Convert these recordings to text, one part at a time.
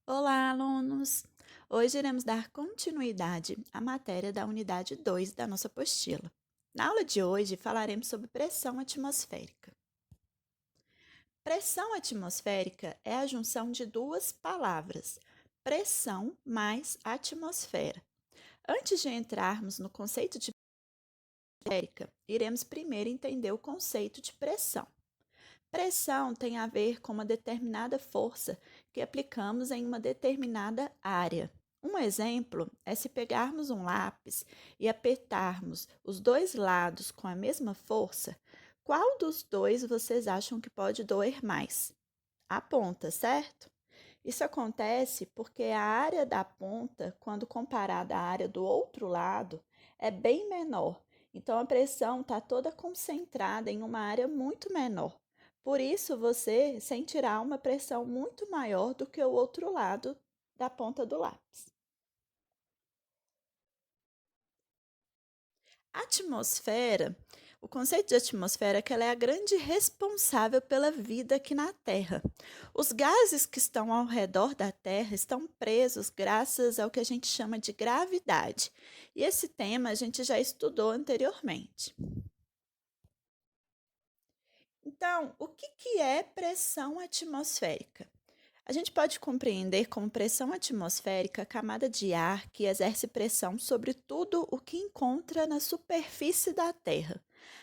Olá, alunos! Hoje iremos dar continuidade à matéria da unidade 2 da nossa apostila. Na aula de hoje falaremos sobre pressão atmosférica. Pressão atmosférica é a junção de duas palavras, pressão mais atmosfera. Antes de entrarmos no conceito de atmosférica, iremos primeiro entender o conceito de pressão. Pressão tem a ver com uma determinada força que aplicamos em uma determinada área. Um exemplo é se pegarmos um lápis e apertarmos os dois lados com a mesma força, qual dos dois vocês acham que pode doer mais? A ponta, certo? Isso acontece porque a área da ponta, quando comparada à área do outro lado, é bem menor. Então a pressão está toda concentrada em uma área muito menor. Por isso você sentirá uma pressão muito maior do que o outro lado da ponta do lápis. A atmosfera, o conceito de atmosfera é que ela é a grande responsável pela vida aqui na Terra. Os gases que estão ao redor da Terra estão presos graças ao que a gente chama de gravidade. E esse tema a gente já estudou anteriormente. Então, o que é pressão atmosférica? A gente pode compreender como pressão atmosférica a camada de ar que exerce pressão sobre tudo o que encontra na superfície da Terra.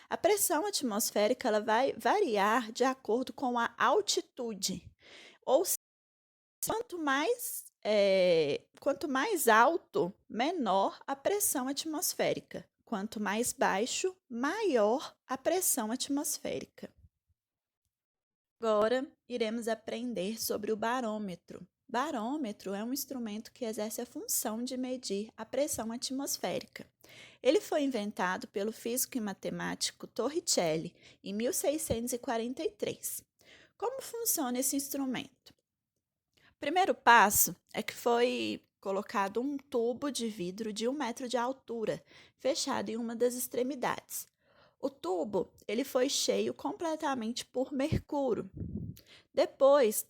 A pressão atmosférica ela vai variar de acordo com a altitude, ou seja, quanto mais alto, menor a pressão atmosférica. Quanto mais baixo, maior a pressão atmosférica. Agora iremos aprender sobre o barômetro. Barômetro é um instrumento que exerce a função de medir a pressão atmosférica. Ele foi inventado pelo físico e matemático Torricelli em 1643. Como funciona esse instrumento? O primeiro passo é que foi colocado um tubo de vidro de 1 metro de altura, fechado em uma das extremidades. O tubo ele foi cheio completamente por mercúrio. Depois,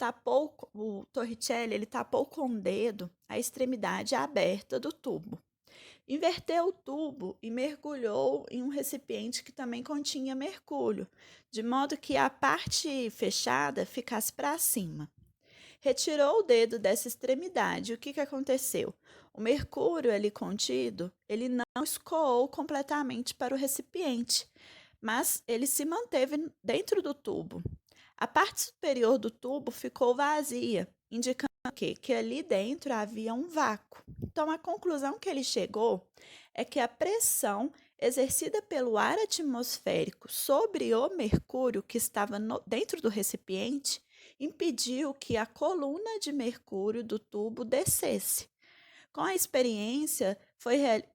o Torricelli ele tapou com o dedo a extremidade aberta do tubo. Inverteu o tubo e mergulhou em um recipiente que também continha mercúrio, de modo que a parte fechada ficasse para cima. Retirou o dedo dessa extremidade. O que aconteceu? O mercúrio ali contido, ele não escoou completamente para o recipiente, mas ele se manteve dentro do tubo. A parte superior do tubo ficou vazia, indicando que ali dentro havia um vácuo. Então, a conclusão que ele chegou é que a pressão exercida pelo ar atmosférico sobre o mercúrio que estava dentro do recipiente impediu que a coluna de mercúrio do tubo descesse. Com a experiência,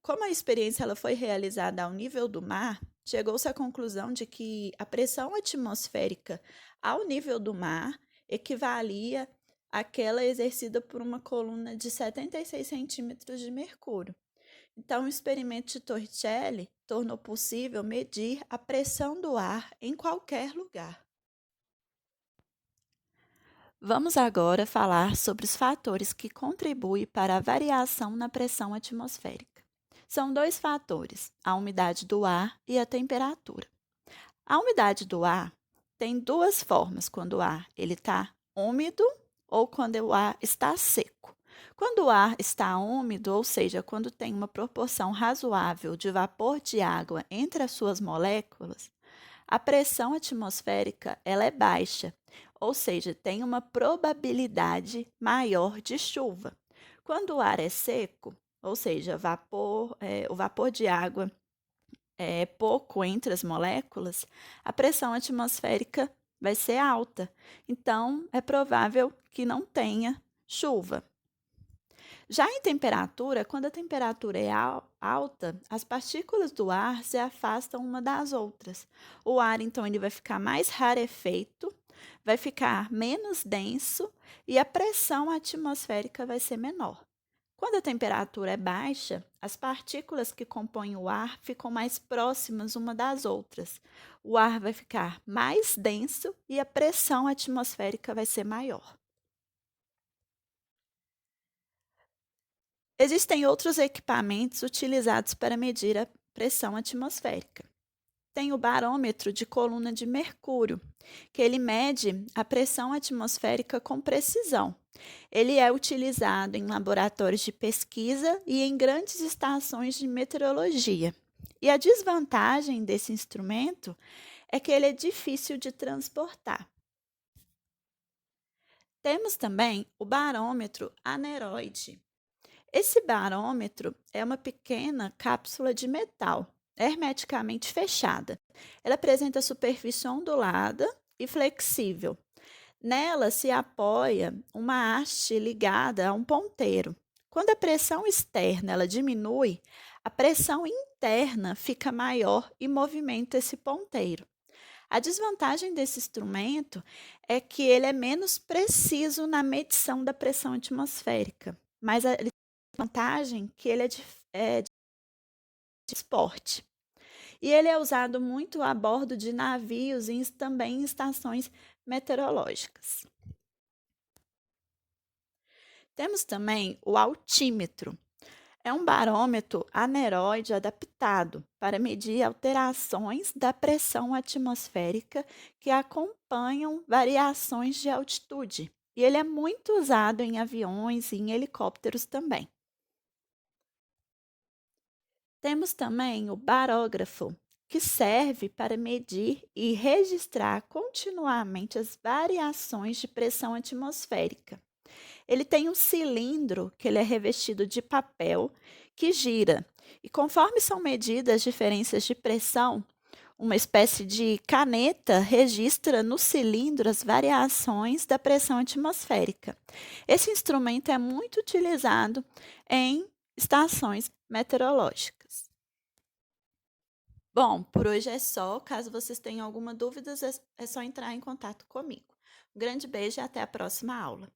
como a experiência ela foi realizada ao nível do mar, chegou-se à conclusão de que a pressão atmosférica ao nível do mar equivalia àquela exercida por uma coluna de 76 centímetros de mercúrio. Então, o experimento de Torricelli tornou possível medir a pressão do ar em qualquer lugar. Vamos agora falar sobre os fatores que contribuem para a variação na pressão atmosférica. São dois fatores, a umidade do ar e a temperatura. A umidade do ar tem duas formas quando o ar está úmido ou quando o ar está seco. Quando o ar está úmido, ou seja, quando tem uma proporção razoável de vapor de água entre as suas moléculas, a pressão atmosférica ela é baixa, ou seja, tem uma probabilidade maior de chuva. Quando o ar é seco, ou seja, o vapor de água é pouco entre as moléculas, a pressão atmosférica vai ser alta. Então, é provável que não tenha chuva. Já em temperatura, quando a temperatura é alta, as partículas do ar se afastam uma das outras. O ar, então, ele vai ficar mais rarefeito, vai ficar menos denso e a pressão atmosférica vai ser menor. Quando a temperatura é baixa, as partículas que compõem o ar ficam mais próximas uma das outras. O ar vai ficar mais denso e a pressão atmosférica vai ser maior. Existem outros equipamentos utilizados para medir a pressão atmosférica. Tem o barômetro de coluna de mercúrio, que ele mede a pressão atmosférica com precisão. Ele é utilizado em laboratórios de pesquisa e em grandes estações de meteorologia. E a desvantagem desse instrumento é que ele é difícil de transportar. Temos também o barômetro aneroide. Esse barômetro é uma pequena cápsula de metal, hermeticamente fechada. Ela apresenta superfície ondulada e flexível. Nela se apoia uma haste ligada a um ponteiro. Quando a pressão externa ela diminui, a pressão interna fica maior e movimenta esse ponteiro. A desvantagem desse instrumento é que ele é menos preciso na medição da pressão atmosférica, mas ele tem a vantagem que ele é de esporte. E ele é usado muito a bordo de navios e também em estações meteorológicas. Temos também o altímetro. É um barômetro aneroide adaptado para medir alterações da pressão atmosférica que acompanham variações de altitude. E ele é muito usado em aviões e em helicópteros também. Temos também o barógrafo, que serve para medir e registrar continuamente as variações de pressão atmosférica. Ele tem um cilindro que ele é revestido de papel que gira. E conforme são medidas as diferenças de pressão, uma espécie de caneta registra no cilindro as variações da pressão atmosférica. Esse instrumento é muito utilizado em estações meteorológicas. Bom, por hoje é só. Caso vocês tenham alguma dúvida, é só entrar em contato comigo. Um grande beijo e até a próxima aula.